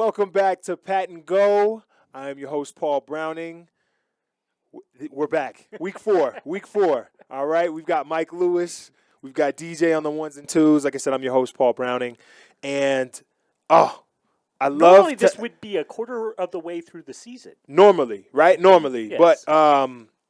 Welcome back to Pat and Go. I am your host, Paul Browning. We're back. Week four. All right. We've got Mike Lewis. We've got DJ on the ones and twos. Like I said, I'm your host, Paul Browning. And, Normally this would be a quarter of the way through the season. Normally, right? Normally. Yes. But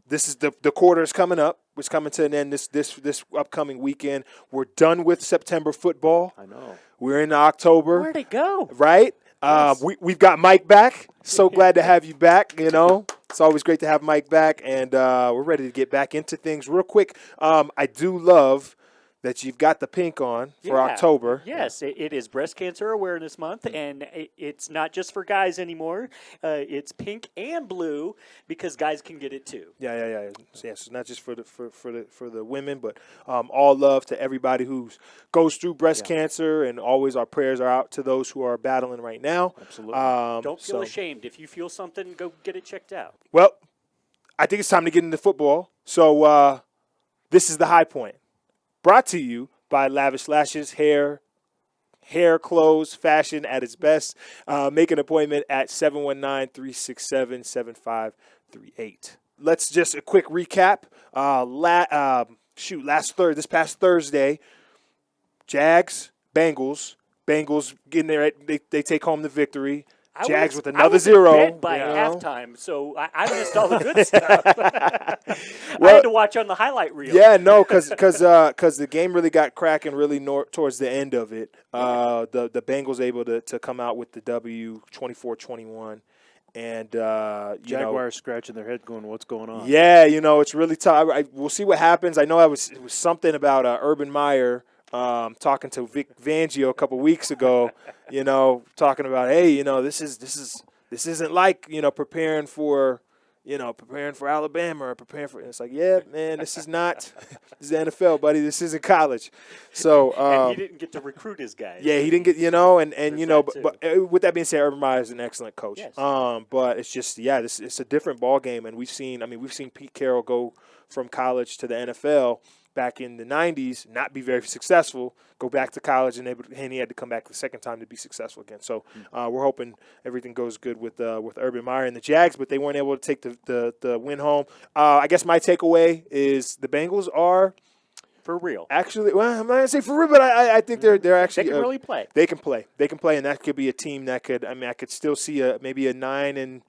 this is the quarter is coming up. It's coming to an end this upcoming weekend. We're done with September football. I know. We're in October. Where'd it go? Right? Yes. We've got Mike back. So glad to have you back, you know. It's always great to have Mike back, and we're ready to get back into things real quick. I do love that you've got the pink on for October. Yes, it is Breast Cancer Awareness Month, and it's not just for guys anymore. It's pink and blue because guys can get it too. Yeah. So it's not just for the women, but all love to everybody who goes through breast cancer, and always our prayers are out to those who are battling right now. Absolutely. Don't feel ashamed. If you feel something, go get it checked out. Well, I think it's time to get into football. So this is the high point. Brought to you by Lavish Lashes, hair, clothes, fashion at its best. Make an appointment at 719-367-7538. Let's just a quick recap. This past Thursday, Jags, Bengals getting there. They take home the victory. Jags with another 0 in bed by halftime, so I missed all the good stuff. I had to watch on the highlight reel. Yeah, no, because the game really got cracking really towards the end of it. The Bengals able to come out with the W 24-21. And Jaguars scratching their head going, what's going on? Yeah, it's really tough. We'll see what happens. I know it was something about Urban Meyer talking to Vic Fangio a couple weeks ago, talking about, hey, this isn't like, preparing for Alabama or preparing for. It's like, yeah, man, this is the NFL, buddy. This isn't college. So and he didn't get to recruit his guys. Yeah, he didn't get, but with that being said, Urban Meyer is an excellent coach. Yes. But it's just, it's a different ball game, and we've seen Pete Carroll go from college to the NFL back in the 90s, not be very successful, go back to college, and he had to come back the second time to be successful again. So we're hoping everything goes good with Urban Meyer and the Jags, but they weren't able to take the win home. I guess my takeaway is the Bengals are for real. Actually, well, I'm not gonna say for real, but I think they're actually they can really play. They can play, and that could be a team that could. I could still see maybe a 9-8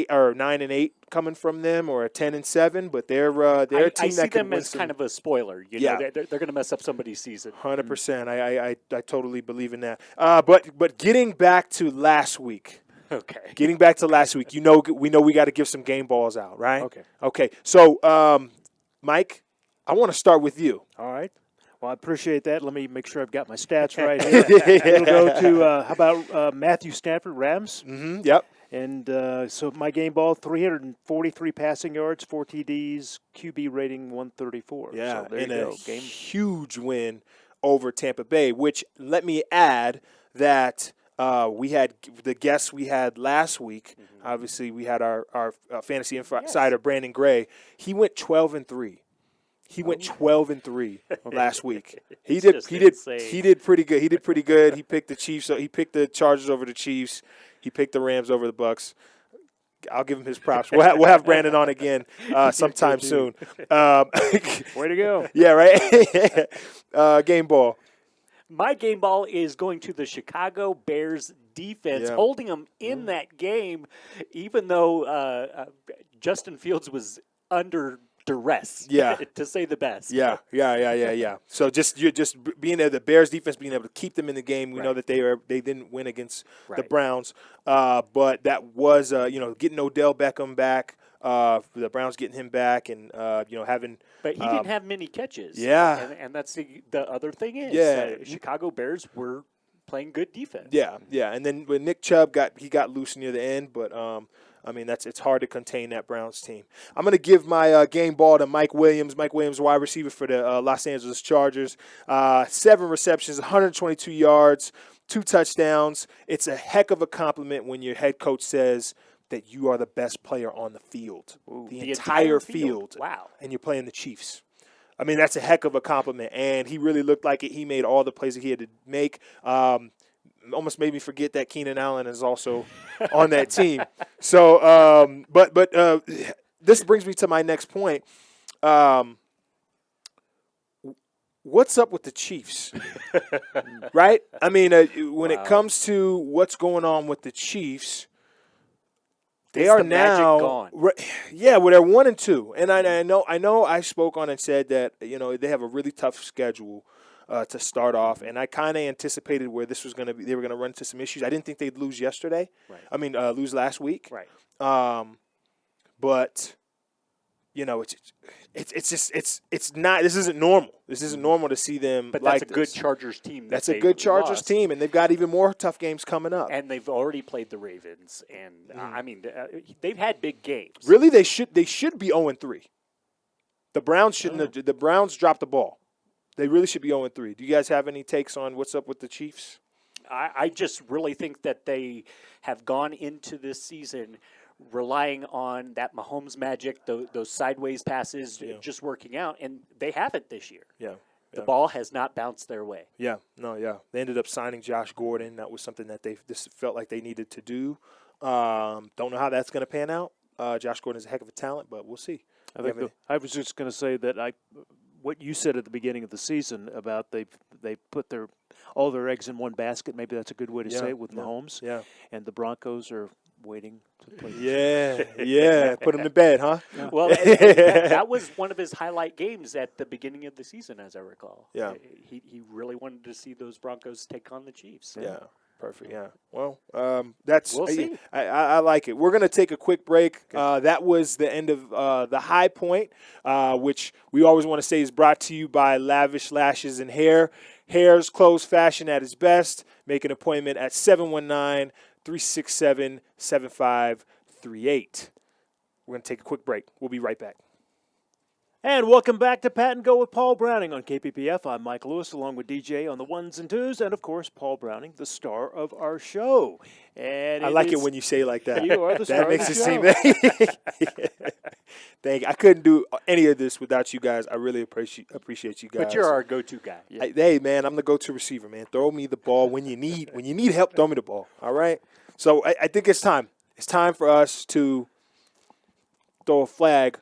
or 9-8 coming from them, or a 10-7, but they're a team that can. I see them as kind of a spoiler. They're going to mess up somebody's season. 100%. I totally believe in that. But getting back to last week. Okay. Getting back to last week, we got to give some game balls out, right? Okay. So, Mike, I want to start with you. All right. Well, I appreciate that. Let me make sure I've got my stats right here. It'll go to how about Matthew Stafford, Rams? Mm-hmm. Yep. And so my game ball, 343 passing yards, 4 TDs, QB rating 134. Yeah, so there you go. Huge win over Tampa Bay, which let me add that we had the guests we had last week. Mm-hmm. Obviously, we had our fantasy insider, Brandon Gray. He went 12-3. He went 12-3 last week. He did pretty good. He picked the Chiefs. So he picked the Chargers over the Chiefs. He picked the Rams over the Bucks. I'll give him his props. We'll have Brandon on again sometime soon. Way to go. Yeah, right? Game ball. My game ball is going to the Chicago Bears defense, holding them in that game, even though Justin Fields was under duress, to say the best. Yeah. So just being there, the Bears defense being able to keep them in the game. We know that they didn't win against the Browns, but that was getting Odell Beckham back. The Browns getting him back, and having. But he didn't have many catches. Yeah, and that's the other thing is Chicago Bears were playing good defense. Yeah, and then when Nick Chubb got loose near the end, but it's hard to contain that Browns team. I'm going to give my game ball to Mike Williams. Mike Williams, wide receiver for the Los Angeles Chargers. 7 receptions, 122 yards, 2 touchdowns. It's a heck of a compliment when your head coach says that you are the best player on the field. Ooh, the entire field. Wow. And you're playing the Chiefs. That's a heck of a compliment. And he really looked like it. He made all the plays that he had to make. almost made me forget that Keenan Allen is also on that team. So, but this brings me to my next point. What's up with the Chiefs? Right? I mean, when it comes to what's going on with the Chiefs, they are now gone. Yeah, well, they're 1-2, and I know I spoke on and said that they have a really tough schedule to start off, and I kind of anticipated where this was going to be. They were going to run into some issues. I didn't think they'd lose yesterday. Right. I mean, lose last week. Right. But it's just not. This isn't normal. This isn't normal to see them. But like that's a good Chargers team. That's a good Chargers team, and they've got even more tough games coming up. And they've already played the Ravens, and I mean, they've had big games. Really, they should be 0-3. The Browns shouldn't have. The Browns dropped the ball. They really should be 0-3. Do you guys have any takes on what's up with the Chiefs? I just really think that they have gone into this season relying on that Mahomes magic, those sideways passes just working out, and they haven't this year. Yeah. The ball has not bounced their way. Yeah. They ended up signing Josh Gordon. That was something that they just felt like they needed to do. Don't know how that's going to pan out. Josh Gordon is a heck of a talent, but we'll see. I was just going to say that what you said at the beginning of the season about they put all their eggs in one basket. Maybe that's a good way to say it with Mahomes. Yeah. And the Broncos are waiting to play. Yeah. Put him to bed, huh? Well, that was one of his highlight games at the beginning of the season, as I recall. Yeah. He really wanted to see those Broncos take on the Chiefs. Yeah. Perfect. Yeah. Well, that's. We'll see. I like it. We're going to take a quick break. That was the end of the High Point, which we always want to say is brought to you by Lavish Lashes and Hair. Hair's clothes fashion at its best. Make an appointment at 719-367-7538. We're going to take a quick break. We'll be right back. And welcome back to Pat and Go with Paul Browning on KPPF. I'm Mike Lewis along with DJ on the ones and twos, and of course Paul Browning, the star of our show. And I like it when you say it like that. You are the star that makes of it the seem. Thank you. I couldn't do any of this without you guys. I really appreciate you guys. But you're our go-to guy. Yeah. Hey, man, I'm the go-to receiver, man. Throw me the ball when you need help. Throw me the ball. All right. So I think it's time. It's time for us to throw a flag.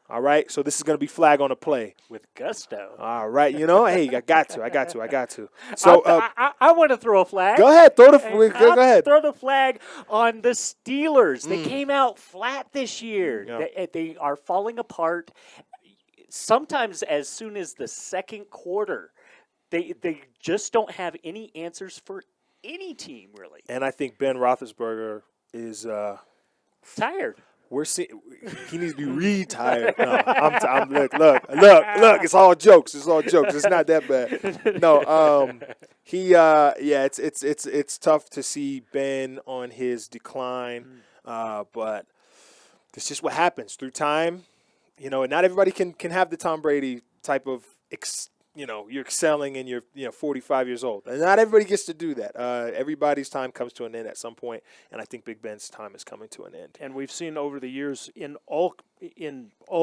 All right, so this is going to be flag on a play. With gusto. All right, hey, I got to. So I want to throw a flag. Go ahead, go ahead. Throw the flag on the Steelers. They came out flat this year. Yeah. They are falling apart. Sometimes as soon as the second quarter, they just don't have any answers for any team, really. And I think Ben Roethlisberger is tired. He needs to be retired. No, look. It's all jokes. It's not that bad. No, it's tough to see Ben on his decline, but it's just what happens through time. Not everybody can have the Tom Brady type of you're excelling and you're 45 years old. And not everybody gets to do that. Everybody's time comes to an end at some point, and I think Big Ben's time is coming to an end. And we've seen over the years in all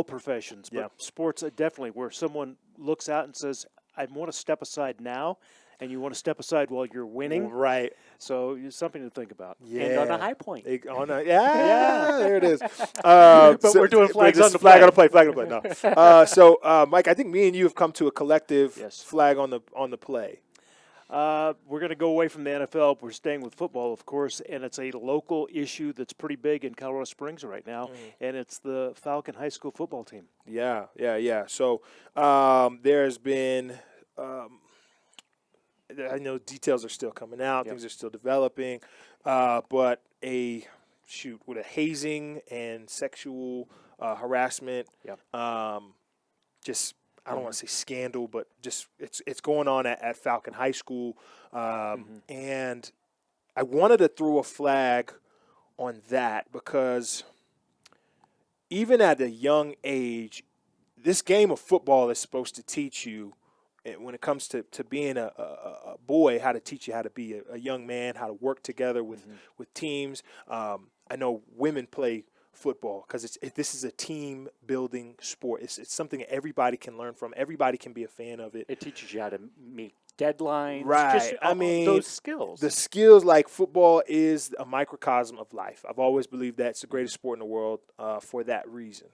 professions, but sports definitely, where someone looks out and says, "I want to step aside now," and you want to step aside while you're winning. Right. So it's something to think about. Yeah. And on a high point. There it is. But we're doing flags on the play. Flag on the play. No. So, Mike, I think me and you have come to a collective flag on the play. We're going to go away from the NFL. We're staying with football, of course, and it's a local issue that's pretty big in Colorado Springs right now, and it's the Falcon High School football team. Yeah. So there's been I know details are still coming out. Things are still developing. But with a hazing and sexual harassment, just I don't want to say scandal, but just it's going on at Falcon High School. And I wanted to throw a flag on that because even at a young age, this game of football is supposed to teach you, when it comes to being a boy, how to teach you how to be a young man, how to work together with teams. I know women play football because this is a team-building sport. It's something everybody can learn from. Everybody can be a fan of it. It teaches you how to meet deadlines, Right. just I mean, those skills. The skills, like football is a microcosm of life. I've always believed that it's the greatest sport in the world for that reason.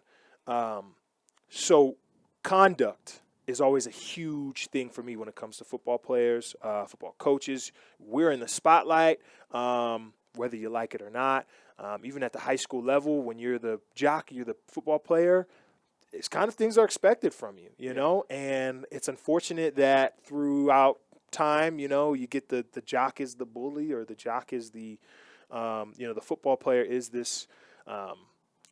So conduct is always a huge thing for me when it comes to football players, football coaches. We're in the spotlight, whether you like it or not. Even at the high school level, when you're the jock, you're the football player, it's kind of things are expected from you, you know, and it's unfortunate that throughout time, you know, you get the jock is the bully, or the jock is the, the football player is this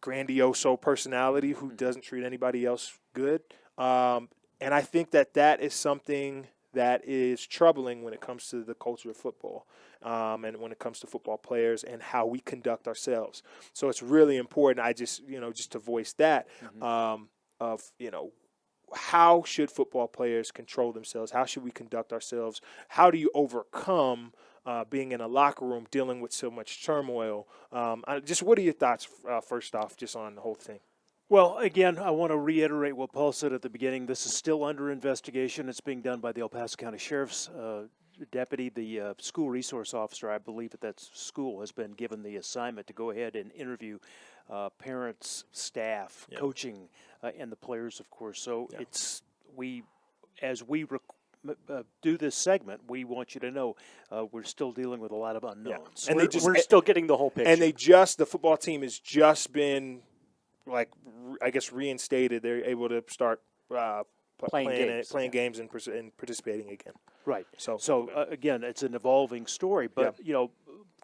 grandioso personality who doesn't treat anybody else good. And I think that is something that is troubling when it comes to the culture of football, and when it comes to football players and how we conduct ourselves. So it's really important. I just to voice that how should football players control themselves? How should we conduct ourselves? How do you overcome being in a locker room dealing with so much turmoil? What are your thoughts first off, just on the whole thing? Well, again, I want to reiterate what Paul said at the beginning. This is still under investigation. It's being done by the El Paso County Sheriff's deputy. The school resource officer, I believe at that school, has been given the assignment to go ahead and interview parents, staff, coaching, and the players, of course. So as we do this segment, we want you to know we're still dealing with a lot of unknowns. And we're still getting the whole picture. And the football team has just been, I guess, reinstated. They're able to start playing games and participating again. Right. So again, it's an evolving story. But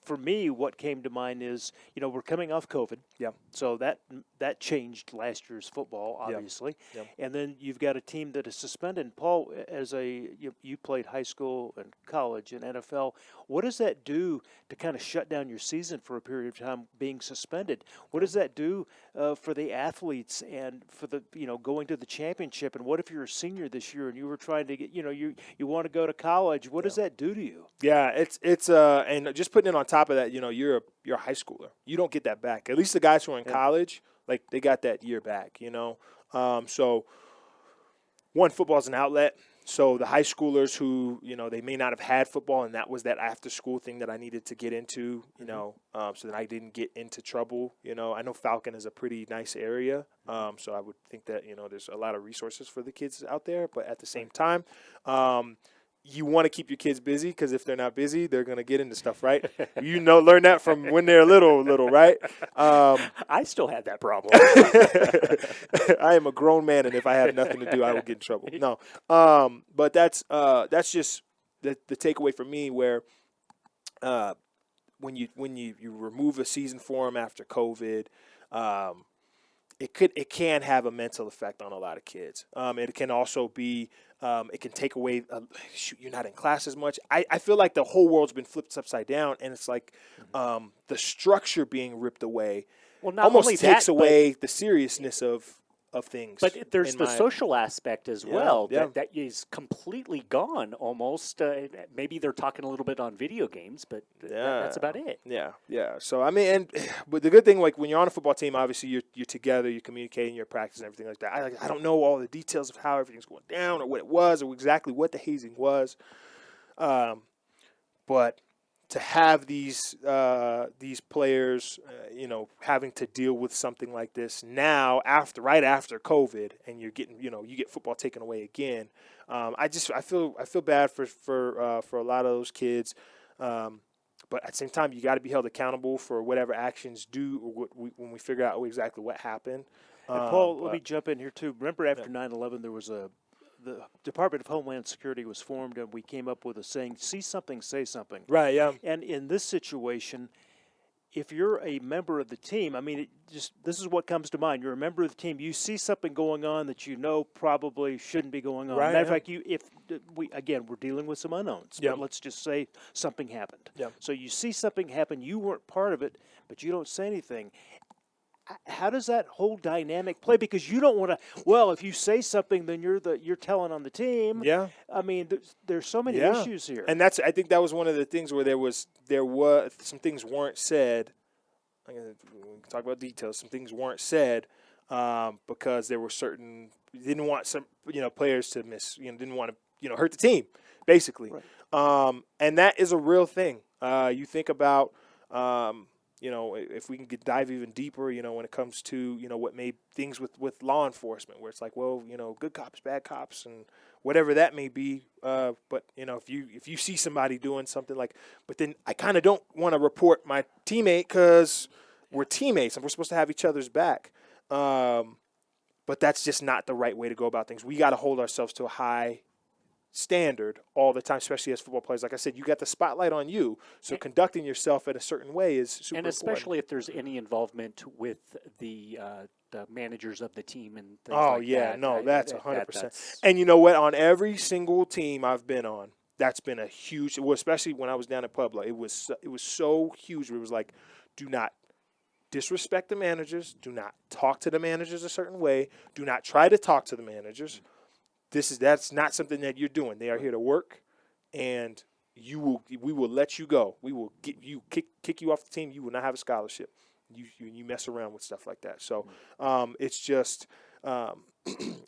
for me, what came to mind is we're coming off COVID. Yeah. So that changed last year's football, obviously. Yeah. And then you've got a team that is suspended. And Paul, as you played high school and college and NFL, what does that do to kind of shut down your season for a period of time being suspended? What does that do for the athletes and for the going to the championship? And what if you're a senior this year and you were trying to get you want to go to college? What does that do to you? Yeah, it's and just putting it on top of that, you're a high schooler. You don't get that back. At least the guys who are in college, they got that year back. So one, football is an outlet. So the high schoolers who they may not have had football, and that was that after school thing that I needed to get into. So that I didn't get into trouble. I know Falcon is a pretty nice area. So I would think that there's a lot of resources for the kids out there. But at the same time, you want to keep your kids busy, because if they're not busy, they're going to get into stuff, right? Learn that from when they're little, right? I still had that problem. I am a grown man, and if I have nothing to do, I will get in trouble. No, but that's just the takeaway for me, where when you remove a season for them after COVID, it can have a mental effect on a lot of kids. It can also be it can take away. You're not in class as much. I feel like the whole world's been flipped upside down, and it's like the structure being ripped away. Well, not almost only takes that, away the seriousness of things. But there's the social aspect as well that is completely gone almost. Maybe they're talking a little bit on video games, but that's about it. Yeah. So but the good thing, like when you're on a football team, obviously you're together, you're communicating, you're practicing, everything like that. I don't know all the details of how everything's going down or what it was or exactly what the hazing was, but to have these players, having to deal with something like this now right after COVID, and you're getting, you get football taken away again. I feel bad for a lot of those kids, but at the same time, you got to be held accountable for whatever actions when we figure out exactly what happened. And Paul, let me jump in here too. Remember, after 9/11, there was the Department of Homeland Security was formed, and we came up with a saying, see something, say something. Right, yeah. And in this situation, if you're a member of the team, this is what comes to mind. You're a member of the team. You see something going on that probably shouldn't be going on. Right, Matter of fact, we're dealing with some unknowns. Yeah. But let's just say something happened. Yeah. So you see something happen. You weren't part of it, but you don't say anything. How does that whole dynamic play? Because you don't want to. Well, if you say something, then you're telling on the team. Yeah. There's so many issues here. And I think that was one of the things where there was some things weren't said. We can talk about details. Some things weren't said because there were certain. You didn't want some players to miss. Didn't want to hurt the team. basically. Right. And that is a real thing. You think about, if we can dive even deeper, when it comes to, what made things with law enforcement, where it's like, well, good cops, bad cops, and whatever that may be. But if you see somebody doing something but then I kind of don't want to report my teammate because we're teammates and we're supposed to have each other's back. But that's just not the right way to go about things. We got to hold ourselves to a high standard all the time, especially as football players. Like I said, you got the spotlight on you, so conducting yourself in a certain way is super important. And especially if there's any involvement with the managers of the team and things like that. No, that's 100%. And you know what? On every single team I've been on, that's been a huge. Well, especially when I was down at Puebla, it was so huge. It was like, do not disrespect the managers. Do not talk to the managers a certain way. Do not try to talk to the managers. That's not something that you're doing. They are here to work, and we will let you go. We will kick you off the team. You will not have a scholarship. You mess around with stuff like that. So it's just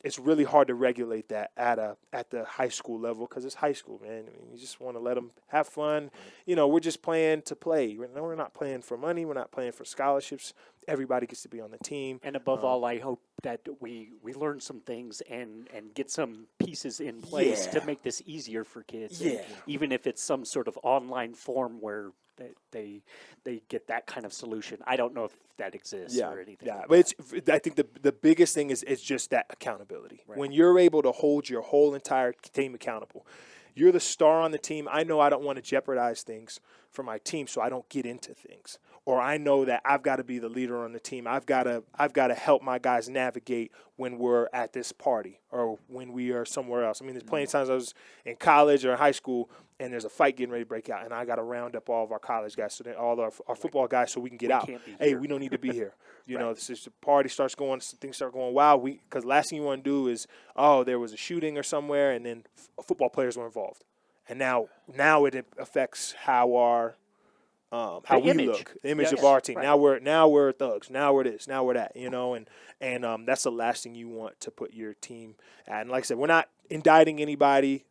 it's really hard to regulate that at the high school level because it's high school, man. I mean, you just want to let them have fun. We're just playing to play. We're not playing for money. We're not playing for scholarships. Everybody gets to be on the team. And above all, I hope that we learn some things and get some pieces in place to make this easier for kids. Yeah. Even if it's some sort of online form where they get that kind of solution. I don't know if that exists or anything. Yeah, like but I think the biggest thing is it's just that accountability. Right. When you're able to hold your whole entire team accountable, you're the star on the team. I know I don't want to jeopardize things for my team, so I don't get into things. Or I know that I've got to be the leader on the team. I've got to help my guys navigate when we're at this party or when we are somewhere else. I mean, there's plenty of times I was in college or high school and there's a fight getting ready to break out, and I got to round up all of our college guys, so all our football guys, so we can get out. Hey, we don't need to be here. This is the party starts going, things start going wild. Because last thing you want to do is, there was a shooting or somewhere, and then football players were involved, and now it affects how our how we look, the image of our team. Right. Now we're thugs. Now we're this. Now we're that. And that's the last thing you want to put your team at. And like I said, we're not indicting anybody.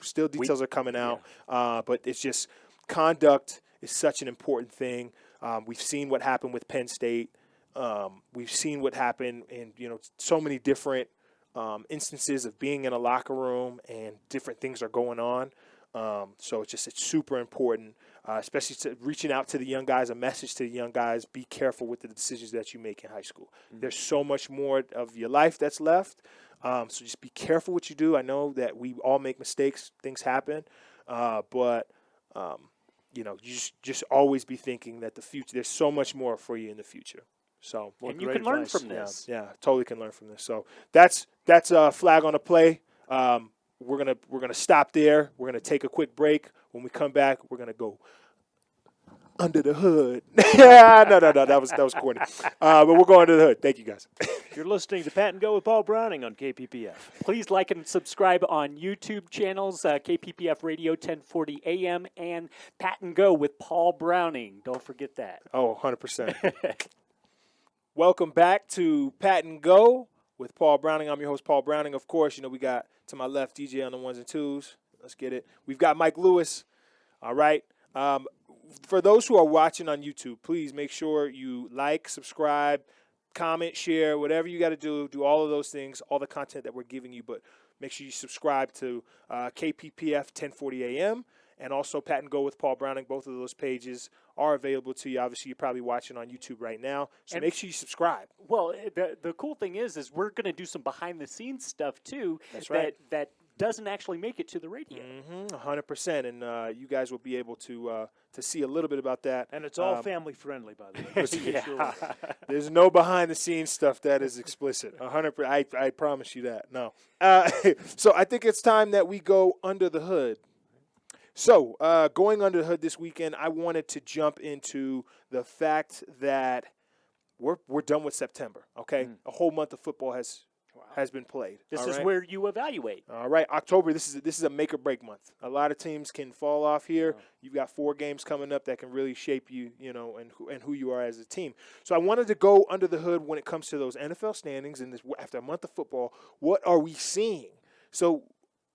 Still details are coming out, but it's just conduct is such an important thing. We've seen what happened with Penn State. We've seen what happened in so many different instances of being in a locker room and different things are going on. So it's super important, especially reaching out to the young guys, a message to the young guys, be careful with the decisions that you make in high school. Mm-hmm. There's so much more of your life that's left. So just be careful what you do. I know that we all make mistakes, things happen, but you just always be thinking that the future, there's so much more for you in the future. So, and you can learn from this. Yeah, totally can learn from this. So that's a flag on the play. We're gonna stop there. We're gonna take a quick break. When we come back, we're gonna go under the hood. No, that was corny. But we're going under the hood. Thank you, guys. You're listening to Pat and Go with Paul Browning on KPPF. Please like and subscribe on YouTube channels, KPPF Radio 1040 AM, and Pat and Go with Paul Browning. Don't forget that. Oh, 100%. Welcome back to Pat and Go with Paul Browning. I'm your host, Paul Browning. Of course, we got to my left DJ on the ones and twos. Let's get it. We've got Mike Lewis. All right. For those who are watching on YouTube, please make sure you like, subscribe, comment, share, whatever you got to do all of those things, all the content that we're giving you. But make sure you subscribe to KPPF 1040 AM and also Pat and Go with Paul Browning. Both of those pages are available to you. Obviously, you're probably watching on YouTube right now, so make sure you subscribe. Well, the cool thing is we're going to do some behind-the-scenes stuff, too. That's right. That doesn't actually make it to the radio. 100%, and you guys will be able to see a little bit about that. And it's all family-friendly, by the way. Yeah. There's no behind-the-scenes stuff that is explicit. 100%. I promise you that. No. So I think it's time that we go under the hood. So, going under the hood this weekend, I wanted to jump into the fact that we're done with September, okay? A whole month of football has been played. This is where you evaluate. All right, October, this is a make or break month. A lot of teams can fall off here. You've got 4 games coming up that can really shape you, and who you are as a team. So I wanted to go under the hood when it comes to those NFL standings and after a month of football, what are we seeing? So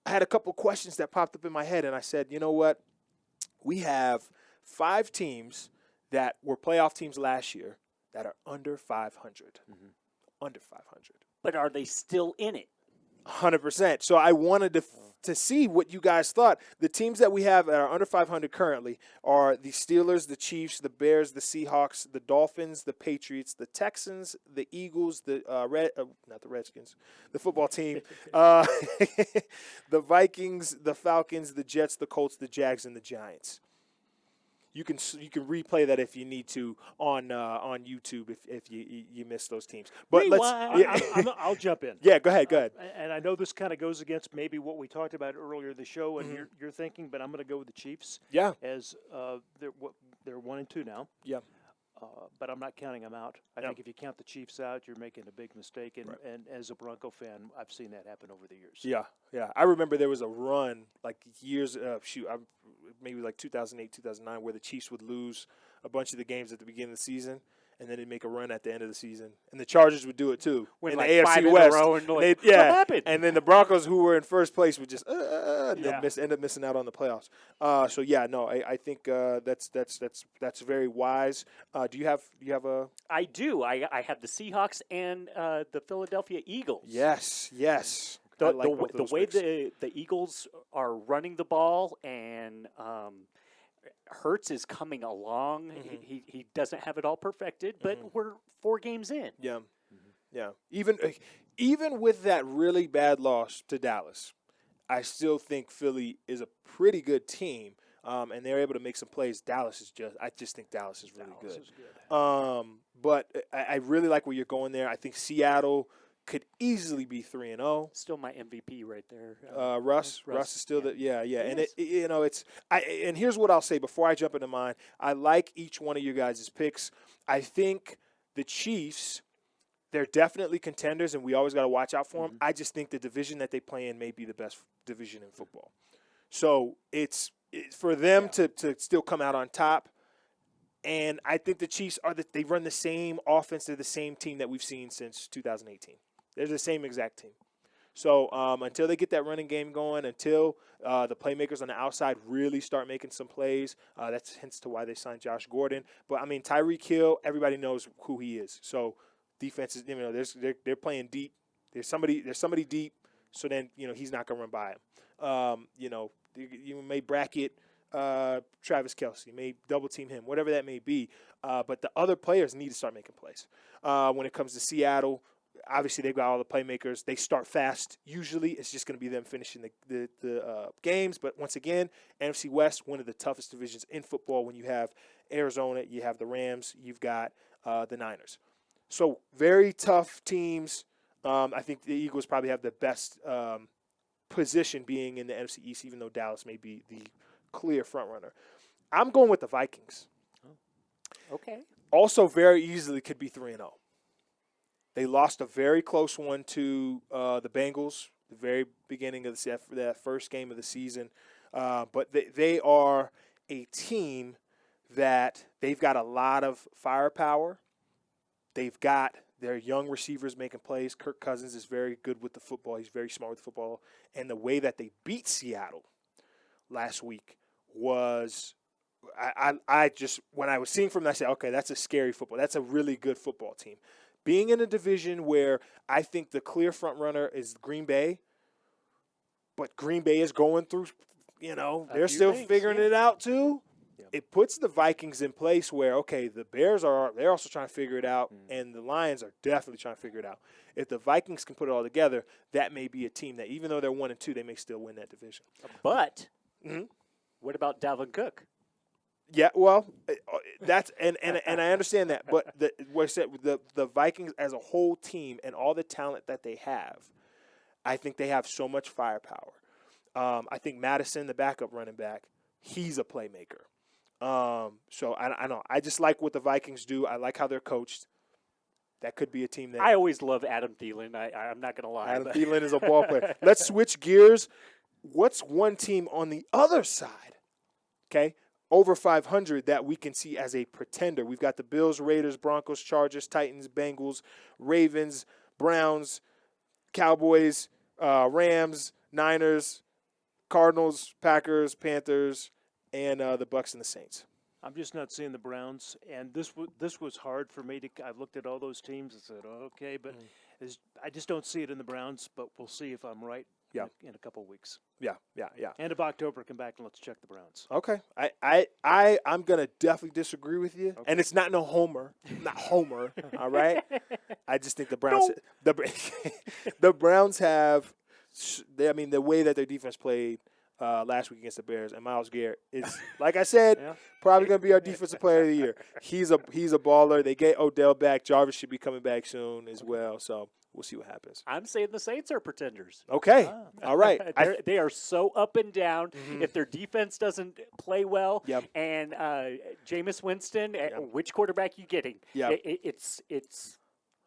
I had a couple questions that popped up in my head, and I said, you know what? We have 5 teams that were playoff teams last year that are under 500. Under 500. But are they still in it? 100%. So I wanted to see what you guys thought. The teams that we have that are under 500 currently are the Steelers, the Chiefs, the Bears, the Seahawks, the Dolphins, the Patriots, the Texans, the Eagles, the not the Redskins, the football team, the Vikings, the Falcons, the Jets, the Colts, the Jags, and the Giants. You can replay that if you need to on YouTube if you miss those teams. But I'll jump in. Yeah, go ahead. And I know this kind of goes against maybe what we talked about earlier in the show and your thinking, but I'm going to go with the Chiefs. Yeah. As they're 1-2 now. Yeah. But I'm not counting them out. I think if you count the Chiefs out, you're making a big mistake. And as a Bronco fan, I've seen that happen over the years. Yeah. I remember there was a run like years, maybe like 2008, 2009, where the Chiefs would lose a bunch of the games at the beginning of the season, and then they'd make a run at the end of the season. And the Chargers would do it too. Win in like the AFC 5 West. in a row and what happened? And then the Broncos, who were in first place, would just end up missing out on the playoffs. I think that's very wise. Do you have a? I do. I have the Seahawks and the Philadelphia Eagles. Yes. The way the Eagles are running the ball and Hurts is coming along. He doesn't have it all perfected, but we're 4 games in. Yeah. Even with that really bad loss to Dallas, I still think Philly is a pretty good team, and they're able to make some plays. I just think Dallas is really good. But I really like where you're going there. I think Seattle could easily be 3-0. Still my MVP right there. Russ is still and and here's what I'll say before I jump into mine. I like each one of you guys' picks. I think the Chiefs, they're definitely contenders, and we always got to watch out for them. I just think the division that they play in may be the best division in football. So it's for them to still come out on top. And I think the Chiefs they run the same offense. They're the same team that we've seen since 2018. They're the same exact team. So until they get that running game going, until the playmakers on the outside really start making some plays, that's hence to why they signed Josh Gordon. But I mean, Tyreek Hill, everybody knows who he is. So defenses, they're playing deep. There's somebody deep. So then he's not gonna run by him. You may bracket Travis Kelce, may double team him, whatever that may be. But the other players need to start making plays. When it comes to Seattle, obviously they've got all the playmakers. They start fast. Usually it's just going to be them finishing the games. But once again, NFC West, one of the toughest divisions in football. When you have Arizona, you have the Rams, you've got the Niners. So very tough teams. I think the Eagles probably have the best position being in the NFC East, even though Dallas may be the clear front runner. I'm going with the Vikings. Okay. Also very easily could be 3-0. They lost a very close one to the Bengals, the very beginning of that first game of the season. But they are a team that they've got a lot of firepower. They've got their young receivers making plays. Kirk Cousins is very good with the football. He's very smart with the football. And the way that they beat Seattle last week was I just, when I was seeing from that, I said, okay, that's a scary football. That's a really good football team. Being in a division where I think the clear front runner is Green Bay, but Green Bay is going through, they're still figuring it out too. Yeah. It puts the Vikings in place where, okay, the Bears they're also trying to figure it out, and the Lions are definitely trying to figure it out. If the Vikings can put it all together, that may be a team that, even though they're 1-2, they may still win that division. But what about Dalvin Cook? Yeah, well, that's and I understand that, but the Vikings as a whole team and all the talent that they have, I think they have so much firepower. I think Madison, the backup running back, he's a playmaker. So I know. I just like what the Vikings do. I like how they're coached. That could be a team that I always love Adam Thielen. I'm not going to lie. Adam Thielen is a ball player. Let's switch gears. What's one team on the other side? Okay. Over 500 that we can see as a pretender. We've got the Bills, Raiders, Broncos, Chargers, Titans, Bengals, Ravens, Browns, Cowboys, Rams, Niners, Cardinals, Packers, Panthers, and the Bucks and the Saints. I'm just not seeing the Browns, and this was hard for me to. I looked at all those teams and said, okay, but I just don't see it in the Browns. But we'll see if I'm right. Yeah. In a couple of weeks. Yeah. End of October, come back and let's check the Browns. Okay. I'm gonna definitely disagree with you, and it's not Homer, all right. I just think the Browns, the Browns have. I mean, the way that their defense played last week against the Bears, and Myles Garrett is, like I said, probably going to be our defensive player of the year. He's a baller. They get Odell back. Jarvis should be coming back soon as well. So we'll see what happens. I'm saying the Saints are pretenders. Okay. All right. They are so up and down. If their defense doesn't play well, and Jameis Winston, which quarterback you getting? It's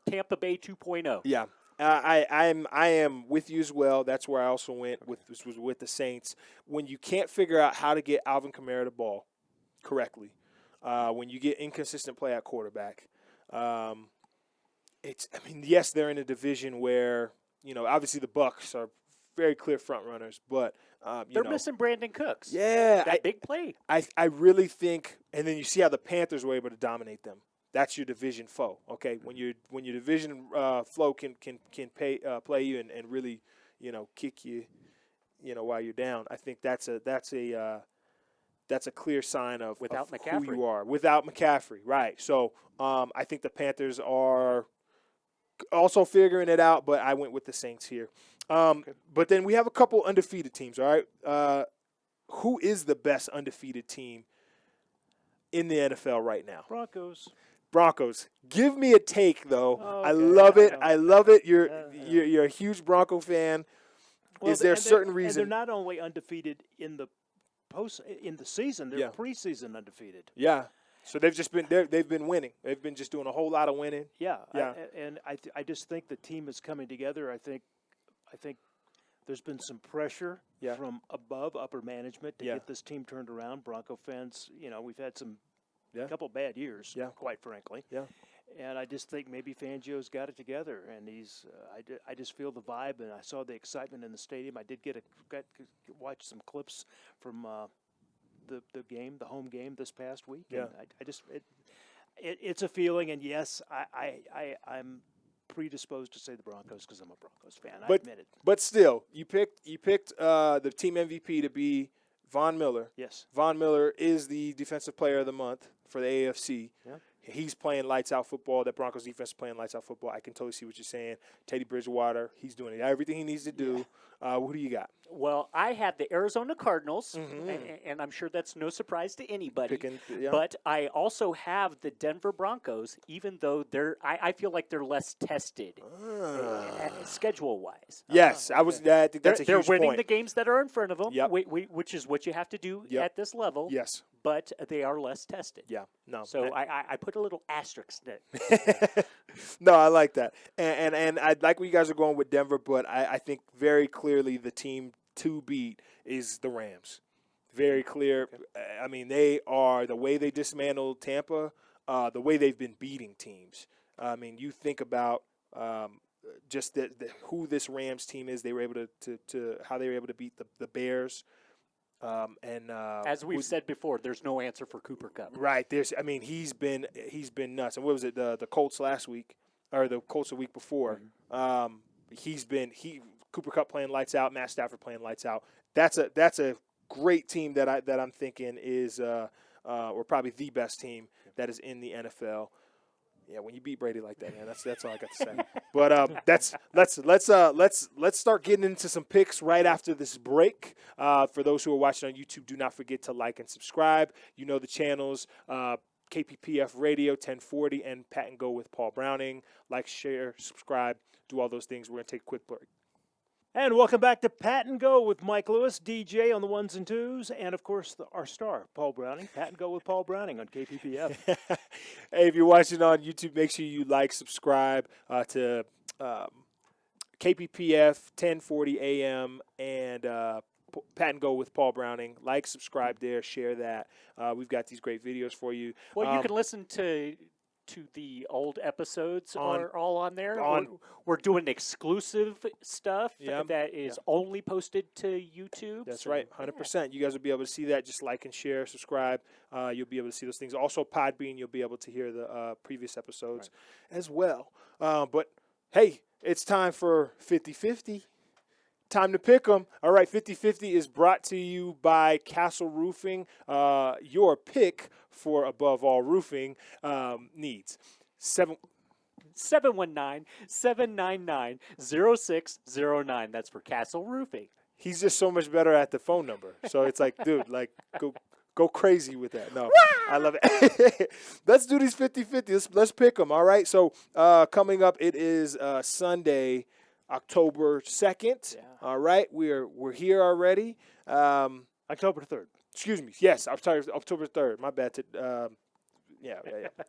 Tampa Bay 2.0. Yeah. I am with you as well. That's where I also went with the Saints. When you can't figure out how to get Alvin Kamara the ball correctly, when you get inconsistent play at quarterback, yes, they're in a division where obviously the Bucks are very clear front runners, but they're missing Brandon Cooks. Yeah, that big play. I really think, and then you see how the Panthers were able to dominate them. That's your division foe, okay? When your division foe can play you and really, kick you, while you're down. I think that's a clear sign of who you are. Without McCaffrey, right? So I think the Panthers are also figuring it out, but I went with the Saints here. But then we have a couple undefeated teams. All right, who is the best undefeated team in the NFL right now? Broncos. Give me a take, though. Okay. I love it. I love it. You're a huge Bronco fan. Well, is there a certain reason? And they're not only undefeated in the season, they're preseason undefeated. Yeah. So they've been winning. They've been just doing a whole lot of winning. Yeah. I just think the team is coming together. I think there's been some pressure from above upper management to get this team turned around. Bronco fans, we've had a couple bad years, quite frankly. Yeah. And I just think maybe Fangio's got it together, and he's. I just feel the vibe, and I saw the excitement in the stadium. I did watch some clips from the home game this past week. Yeah. And it's a feeling, and yes, I'm predisposed to say the Broncos because I'm a Broncos fan. I admit it. But still, you picked the team MVP to be Von Miller. Yes. Von Miller is the Defensive Player of the Month for the AFC. Yeah. He's playing lights-out football. That Broncos defense is playing lights-out football. I can totally see what you're saying. Teddy Bridgewater, he's doing everything he needs to do. Who do you got? Well, I had the Arizona Cardinals, and I'm sure that's no surprise to anybody. But I also have the Denver Broncos, even though I feel like they're less tested schedule-wise. Yes, I think that's a huge They're winning point. the games that are in front of them, which is what you have to do at this level. Yes. But they are less tested. Yeah, no. So I put a little asterisk there. No, I like that. And I like where you guys are going with Denver, but I think very clearly the team to beat is the Rams. Very clear. Okay. I mean, they are, the way they dismantled Tampa, the way they've been beating teams. I mean, you think about just who this Rams team is. They were able to how they were able to beat the Bears. As we've said before, there's no answer for Cooper Kupp. Right. He's been nuts. And what was it? The Colts last week, or the Colts the week before? Cooper Kupp playing lights out, Matt Stafford playing lights out. That's a great team that I'm thinking is or probably the best team that is in the NFL. Yeah, when you beat Brady like that, man, that's all I got to say. But let's start getting into some picks right after this break. For those who are watching on YouTube, do not forget to like and subscribe. You know the channels, KPPF Radio 1040 and Pat and Go with Paul Browning. Like, share, subscribe, do all those things. We're going to take a quick break. And welcome back to Pat and Go with Mike Lewis, DJ on the ones and twos, and, of course, our star, Paul Browning. Pat and Go with Paul Browning on KPPF. Hey, if you're watching on YouTube, make sure you like, subscribe to KPPF 1040 AM and Pat and Go with Paul Browning. Like, subscribe there, share that. We've got these great videos for you. Well, you can listen to to the old episodes are all on there. on- We're doing exclusive stuff Yep. that is only posted to YouTube. That's so, right, 100%. You guys will be able to see that. Just like and share, subscribe. You'll be able to see those things. Also, Podbean, you'll be able to hear the previous episodes as well. But, hey, it's time for 50-50. Time to pick them. All right, 50-50 is brought to you by Castle Roofing, your pick for above all roofing needs. 719-799-0609. That's for Castle Roofing. He's just so much better at the phone number. So it's like, dude, like, go crazy with that. No, I love it. Let's do these 50-50. Let's pick them, all right? So coming up, it is Sunday, October 2nd. Yeah. All right, we're here already. October 3rd. Excuse me. Yes, I'm sorry, October 3rd. My bad. Yeah.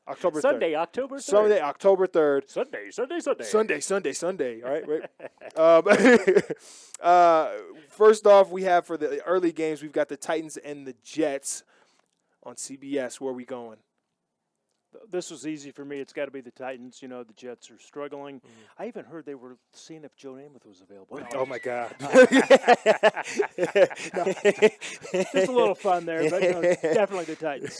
October 3rd. Sunday, October 3rd. Sunday, October 3rd. Sunday. All right, first off, we have for the early games, we've got the Titans and the Jets on CBS. Where are we going? This was easy for me. It's got to be the Titans. You know, the Jets are struggling. I even heard they were seeing if Joe Namath was available. Oh, my God. Just a little fun there, but definitely the Titans.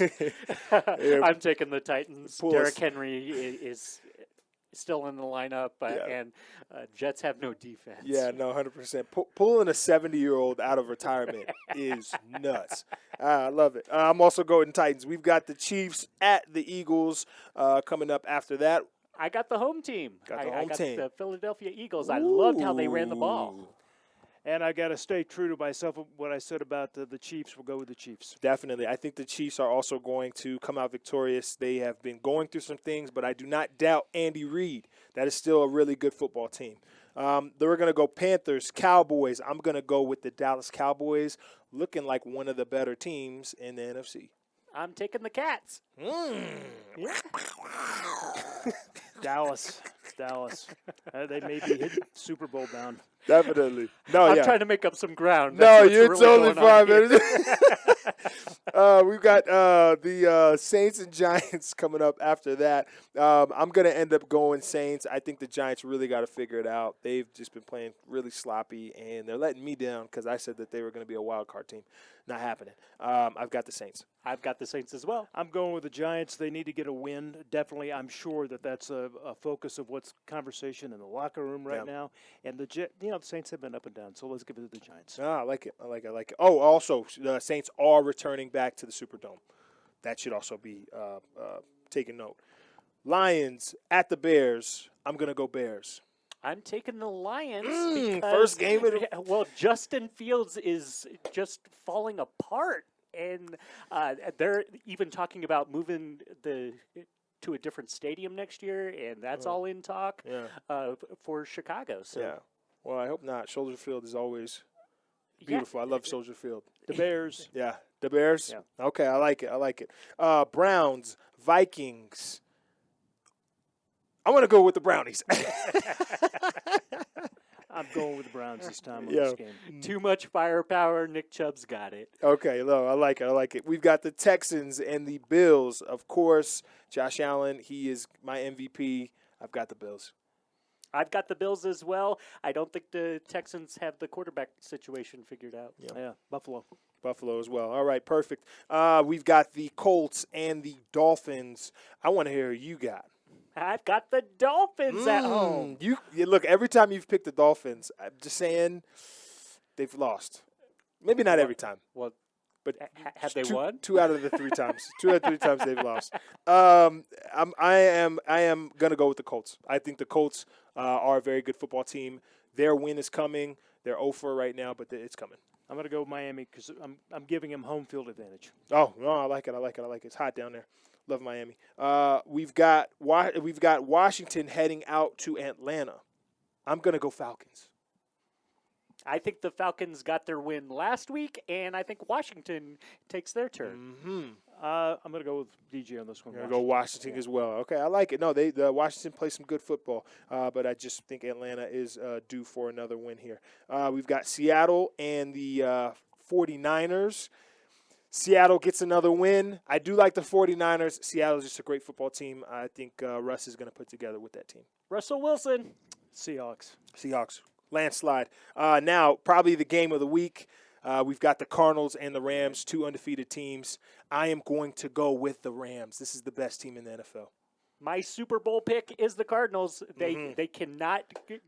I'm taking the Titans. Pull Derrick us. Henry is still in the lineup, and Jets have no defense. Yeah, no, 100%. Pulling a 70-year-old out of retirement is nuts. I love it. I'm also going Titans. We've got the Chiefs at the Eagles coming up after that. I got the home team. Got the I home got team. the Philadelphia Eagles. I loved how they ran the ball. And I got to stay true to myself. What I said about the Chiefs, we'll go with the Chiefs. Definitely. I think the Chiefs are also going to come out victorious. They have been going through some things, but I do not doubt Andy Reid. That is still a really good football team. Then we're going to go Panthers, Cowboys. I'm going to go with the Dallas Cowboys, looking like one of the better teams in the NFC. I'm taking the Cats. Dallas. They may be hitting Super Bowl bound. Definitely. No, I'm yeah. trying to make up some ground. No, That's you're what's totally really going on fine, here. man. We've got the Saints and Giants coming up after that. I'm going to end up going Saints. I think the Giants really got to figure it out. They've just been playing really sloppy, and they're letting me down because I said that they were going to be a wild card team. Not happening. I've got the Saints. I've got the Saints as well. I'm going with the Giants. They need to get a win. Definitely, I'm sure that's a focus of what's conversation in the locker room right now. And the Saints have been up and down, so let's give it to the Giants. I like it. Oh, also, the Saints are returning back to the Superdome. That should also be taken note. Lions at the Bears. I'm going to go Bears. I'm taking the Lions. Because, First game of the... Well, Justin Fields is just falling apart. And they're even talking about moving to a different stadium next year, and that's all in talk for Chicago. So. Yeah. Well, I hope not. Soldier Field is always beautiful. I love Soldier Field. The Bears. Yeah. The Bears? Yeah. Okay, I like it. Browns, Vikings. I'm going to go with the Brownies. I'm going with the Browns this time on Yeah. this game. Too much firepower. Nick Chubb's got it. Okay, no, I like it. We've got the Texans and the Bills. Of course, Josh Allen, he is my MVP. I've got the Bills. I've got the Bills as well. I don't think the Texans have the quarterback situation figured out. Yeah, Buffalo as well. All right, perfect. We've got the Colts and the Dolphins. I want to hear who you got. I've got the Dolphins at home. You look, every time you've picked the Dolphins, I'm just saying they've lost. Maybe not every time. Well, but have they won? 2 out of the 3 times. 2 out of 3 times they've lost. I am gonna go with the Colts. I think the Colts are a very good football team. Their win is coming. They're 0-4 right now, but it's coming. I'm going to go with Miami because I'm giving them home field advantage. Oh no, I like it. It's hot down there. Love Miami. We've got Washington heading out to Atlanta. I'm gonna go Falcons. I think the Falcons got their win last week, and I think Washington takes their turn. Mm-hmm. I'm going to go with DJ on this one. I'm gonna go Washington as well. Okay, I like it. No, the Washington plays some good football, but I just think Atlanta is due for another win here. We've got Seattle and the 49ers. Seattle gets another win. I do like the 49ers. Seattle's just a great football team. I think Russ is going to put together with that team. Russell Wilson. Seahawks. Landslide. Now, probably the game of the week. We've got the Cardinals and the Rams, 2 undefeated teams. I am going to go with the Rams. This is the best team in the NFL. My Super Bowl pick is the Cardinals. They cannot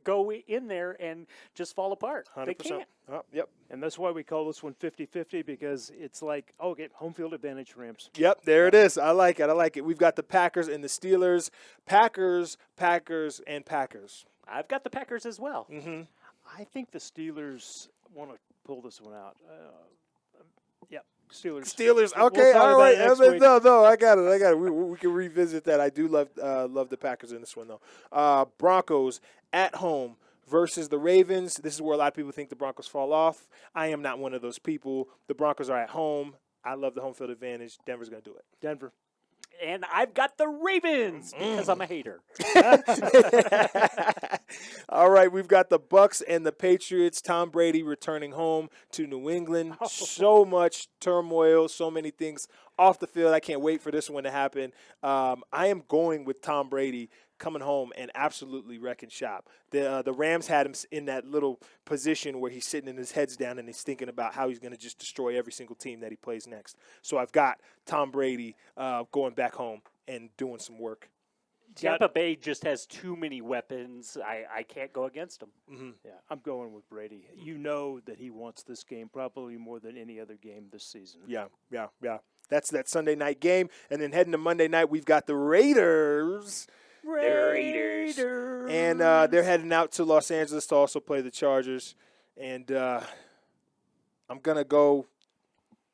go in there and just fall apart. 100%. They can't. Oh, yep. And that's why we call this one 50-50, because it's like, get home field advantage, Rams. Yep, there it is. I like it. We've got the Packers and the Steelers. Packers, and Packers. I've got the Packers as well. Mm-hmm. I think the Steelers want to pull this one out. Steelers. Okay, talk all about right. it next week. No, I got it. We can revisit that. I do love the Packers in this one though. Broncos at home versus the Ravens. This is where a lot of people think the Broncos fall off. I am not one of those people. The Broncos are at home. I love the home field advantage. Denver's going to do it. Denver. And I've got the Ravens because I'm a hater. All right, we've got the Bucks and the Patriots. Tom Brady returning home to New England. So much turmoil, so many things off the field. I can't wait for this one to happen. I am going with Tom Brady coming home and absolutely wrecking shop. The Rams had him in that little position where he's sitting and his head's down and he's thinking about how he's going to just destroy every single team that he plays next. So I've got Tom Brady going back home and doing some work. Tampa Bay just has too many weapons. I can't go against them. Mm-hmm. Yeah, I'm going with Brady. You know that he wants this game probably more than any other game this season. Yeah. That's that Sunday night game. And then heading to Monday night, we've got the Raiders. And they're heading out to Los Angeles to also play the Chargers. And I'm gonna go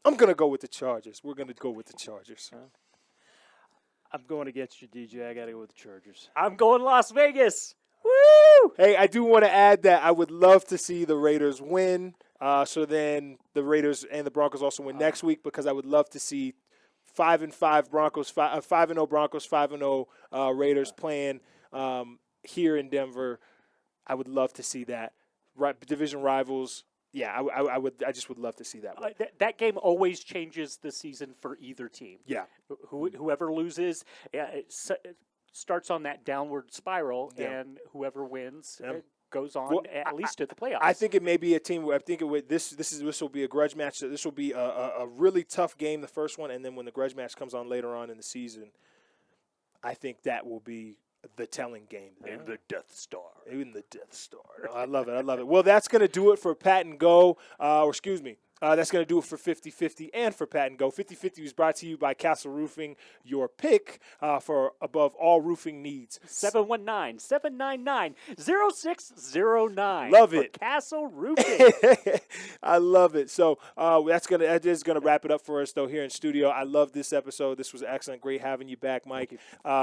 with the Chargers. We're gonna go with the Chargers. I'm going against you, DJ. I got to go with the Chargers. I'm going Las Vegas. Woo! Hey, I do want to add that I would love to see the Raiders win. So then the Raiders and the Broncos also win next week, because I would love to see 5-5 Broncos, 5-0 Broncos, 5-0 Raiders playing here in Denver. I would love to see that. Division rivals. Yeah, I just would love to see that one. That game always changes the season for either team. Yeah. Whoever loses it starts on that downward spiral, Yeah. and whoever wins Yeah. goes on Well, at least to the playoffs. I think it may be a team where I think this will be a grudge match. So this will be a really tough game, the first one, and then when the grudge match comes on later on in the season, I think that will be the telling game. in the Death Star. In the Death Star. I love it. Well, that's going to do it for Pat and Go. That's going to do it for 50-50 and for Pat and Go. 50-50 was brought to you by Castle Roofing, your pick for above all roofing needs. 719-799-0609. Love for it. Castle Roofing. I love it. So that is gonna wrap it up for us though here in studio. I love this episode. This was excellent. Great having you back, Mike.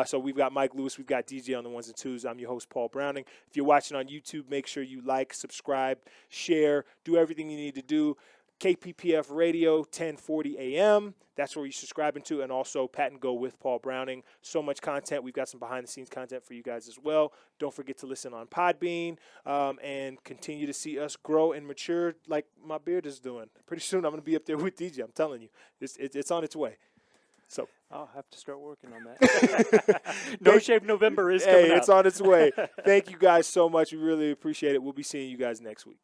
So we've got Mike Lewis, we've got DJ on the ones and twos. I'm your host, Paul Browning. If you're watching on YouTube, make sure you like, subscribe, share, do everything you need to do. KPPF Radio, 1040 AM. That's where you're subscribing to, and also Pat and Go with Paul Browning. So much content. We've got some behind-the-scenes content for you guys as well. Don't forget to listen on Podbean and continue to see us grow and mature like my beard is doing. Pretty soon I'm going to be up there with DJ. I'm telling you. It's on its way. So I'll have to start working on that. No Shave November is coming up. It's on its way. Thank you guys so much. We really appreciate it. We'll be seeing you guys next week.